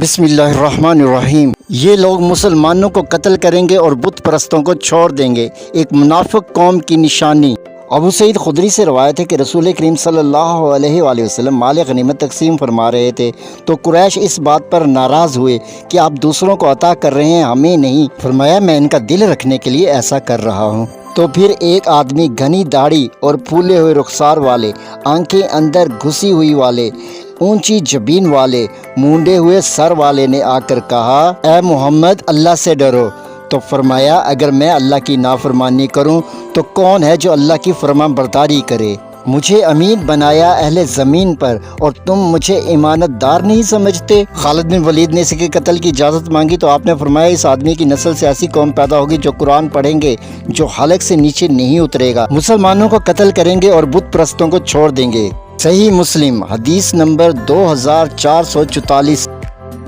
बिस्मिल्लाहिर्रहमानिर्रहीम। ये लोग मुसलमानों को कत्ल करेंगे और बुत परस्तों को छोड़ देंगे, एक मुनाफिक कौम की निशानी। अबू सईद खुदरी से रवायत है कि रसूल करीम सल्लल्लाहु अलैहि वसल्लम माल गनीमत तकसीम फरमा रहे थे तो कुरैश इस बात पर नाराज़ हुए कि आप दूसरों को अता कर रहे हैं, हमें नहीं। फरमाया मैं इनका दिल रखने के लिए ऐसा कर रहा हूँ। तो फिर एक आदमी घनी दाढ़ी और फूले हुए रुखसार वाले, आंखें अंदर घुसी हुई वाले, ऊंची जबीन वाले, मूंडे हुए सर वाले ने आकर कहा, ए मोहम्मद अल्लाह से डरो। तो फरमाया अगर मैं अल्लाह की नाफरमानी करूं तो कौन है जो अल्लाह की फरमाबरदारी करे। मुझे अमीन बनाया अहले ज़मीन पर और तुम मुझे इमानतदार नहीं समझते। खालिद बिन वलीद ने इसके कत्ल की इजाज़त मांगी तो आपने फरमाया इस आदमी की नस्ल से ऐसी कौम पैदा होगी जो कुरान पढ़ेंगे, जो हलक से नीचे नहीं उतरेगा, मुसलमानों को कत्ल करेंगे और बुत परस्तों को छोड़ देंगे। सही मुस्लिम हदीस नंबर 2444।